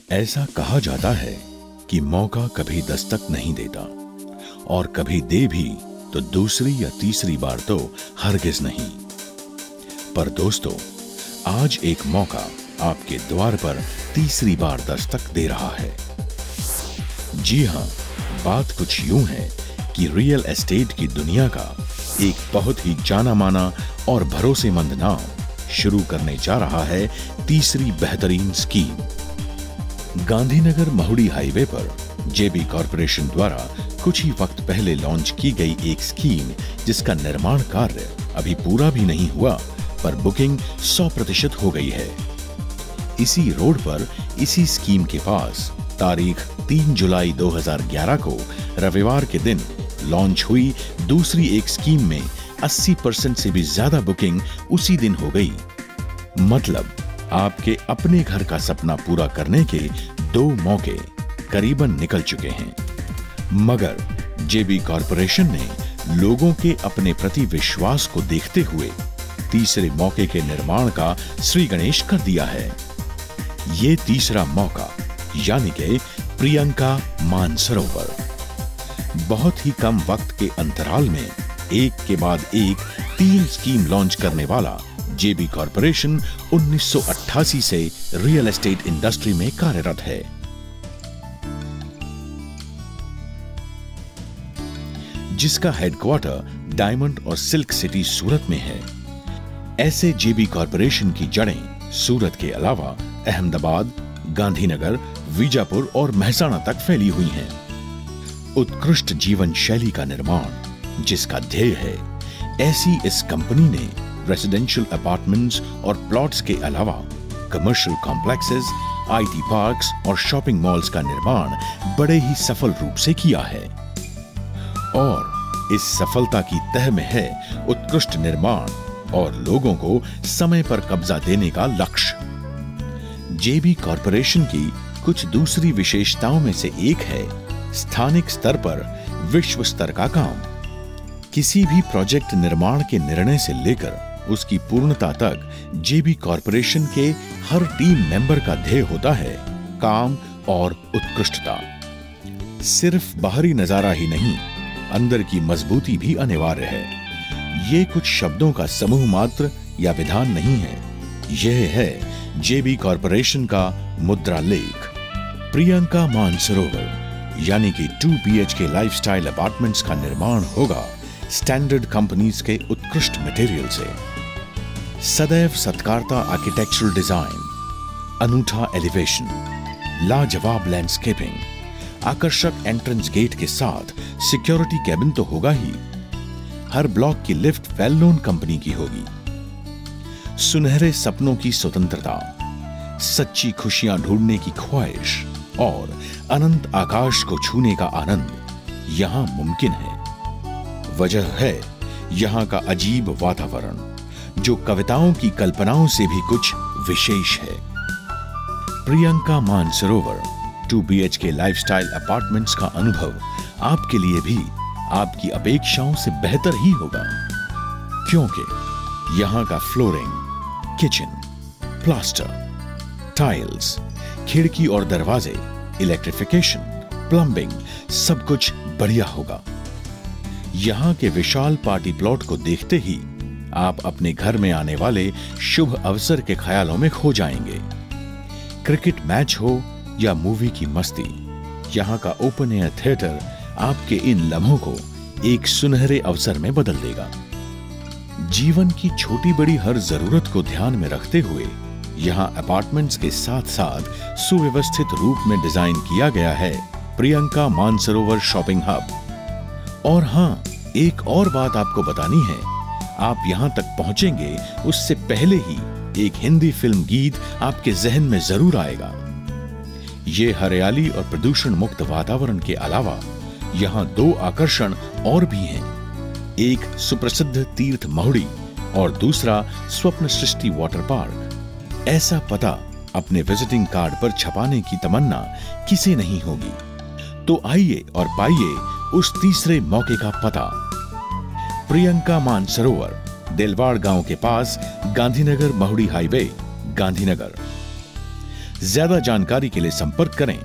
ऐसा कहा जाता है कि मौका कभी दस्तक नहीं देता, और कभी दे भी तो दूसरी या तीसरी बार तो हरगिज नहीं। पर दोस्तों, आज एक मौका आपके द्वार पर तीसरी बार दस्तक दे रहा है। जी हां, बात कुछ यूं है कि रियल एस्टेट की दुनिया का एक बहुत ही जाना माना और भरोसेमंद नाम शुरू करने जा रहा है तीसरी बेहतरीन स्कीम। गांधीनगर महुड़ी हाईवे पर जेबी कॉरपोरेशन द्वारा कुछ ही वक्त पहले लॉन्च की गई एक स्कीम, जिसका निर्माण कार्य अभी पूरा भी नहीं हुआ, पर बुकिंग 100% हो गई है। इसी रोड पर, इसी स्कीम के पास तारीख 3 जुलाई 2011 को रविवार के दिन लॉन्च हुई दूसरी एक स्कीम में 80% से भी ज्यादा बुकिंग उसी दिन हो गई। मतलब आपके अपने घर का सपना पूरा करने के 2 मौके करीबन निकल चुके हैं। मगर जेबी कॉरपोरेशन ने लोगों के अपने प्रति विश्वास को देखते हुए तीसरे मौके के निर्माण का श्री गणेश कर दिया है। ये तीसरा मौका यानी कि प्रियंका मानसरोवर बहुत ही कम वक्त के अंतराल में एक के बाद एक 3 स्कीम लॉन्च करने वाला जेबी कॉरपोरेशन 1988 से रियल एस्टेट इंडस्ट्री में कार्यरत है। जिसका हेडक्वार्टर डायमंड और सिल्क सिटी सूरत में है। ऐसे जेबी कॉरपोरेशन की जड़ें सूरत के अलावा अहमदाबाद, गांधीनगर, बीजापुर और मेहसाणा तक फैली हुई हैं। उत्कृष्ट जीवन शैली का निर्माण जिसका ध्येय है, ऐसी इस कंपनी ने रेसिडेंशियल अपार्टमेंट्स और प्लॉट्स के अलावा कमर्शियल कॉम्प्लेक्सेस, आईटी पार्क्स और शॉपिंग मॉल्स का निर्माण बड़े ही सफल रूप से किया है। और इस सफलता की तह में है उत्कृष्ट निर्माण और लोगों को समय पर कब्जा देने का लक्ष्य। जेबी कॉरपोरेशन की कुछ दूसरी विशेषताओं में से एक है स्थानिक स्तर पर विश्व स्तर का काम। किसी भी प्रोजेक्ट निर्माण के निर्णय से लेकर उसकी पूर्णता तक जेबी कॉरपोरेशन के हर टीम मेंबर का ध्येय होता है काम और उत्कृष्टता। सिर्फ बाहरी नजारा ही नहीं, अंदर की मजबूती भी अनिवार्य है। ये कुछ शब्दों का समूह मात्र या विधान नहीं है, यह है जेबी कॉरपोरेशन का मुद्रा लेख। प्रियंका मानसरोवर यानी कि 2 BHK लाइफस्टाइल अपार्टमेंट्स का निर्माण होगा स्टैंडर्ड कंपनीज के उत्कृष्ट मटेरियल से। सदैव सत्कारता आर्किटेक्चरल डिजाइन, अनूठा एलिवेशन, लाजवाब लैंडस्केपिंग, आकर्षक एंट्रेंस गेट के साथ सिक्योरिटी कैबिन तो होगा ही। हर ब्लॉक की लिफ्ट वेल नोन कंपनी की होगी। सुनहरे सपनों की स्वतंत्रता, सच्ची खुशियां ढूंढने की ख्वाहिश और अनंत आकाश को छूने का आनंद यहां मुमकिन है। वजह है यहां का अजीब वातावरण, जो कविताओं की कल्पनाओं से भी कुछ विशेष है। Priyanka Mansarovar 2 BHK lifestyle apartments का अनुभव आपके लिए भी आपकी अपेक्षाओं से बेहतर ही होगा, क्योंकि यहां का फ्लोरिंग, किचन, प्लास्टर, टाइल्स, खिड़की और दरवाजे, इलेक्ट्रिफिकेशन, प्लम्बिंग, सब कुछ बढ़िया होगा। यहां के विशाल पार्टी प्लॉट को देखते ही आप अपने घर में आने वाले शुभ अवसर के ख्यालों में खो जाएंगे। क्रिकेट मैच हो या मूवी की मस्ती, यहां का ओपन एयर थिएटर आपके इन लम्हों को एक सुनहरे अवसर में बदल देगा। जीवन की छोटी बड़ी हर जरूरत को ध्यान में रखते हुए यहां अपार्टमेंट्स के साथ साथ सुव्यवस्थित रूप में डिजाइन किया गया है प्रियंका मानसरोवर शॉपिंग हब। और हां, एक और बात आपको बतानी है, आप यहां तक पहुंचेंगे उससे पहले ही एक हिंदी फिल्म गीत आपके जहन में जरूर आएगा। ये हरियाली और प्रदूषण मुक्त वातावरण के अलावा यहां 2 आकर्षण और भी हैं। एक सुप्रसिद्ध तीर्थ महुड़ी और दूसरा स्वप्न सृष्टि वाटर पार्क। ऐसा पता अपने विजिटिंग कार्ड पर छपाने की तमन्ना किसे नहीं होगी। तो आइए और पाइए उस तीसरे मौके का पता। प्रियंका मानसरोवर, देलवाड़ गांव के पास, गांधीनगर महुड़ी हाईवे, गांधीनगर। ज्यादा जानकारी के लिए संपर्क करें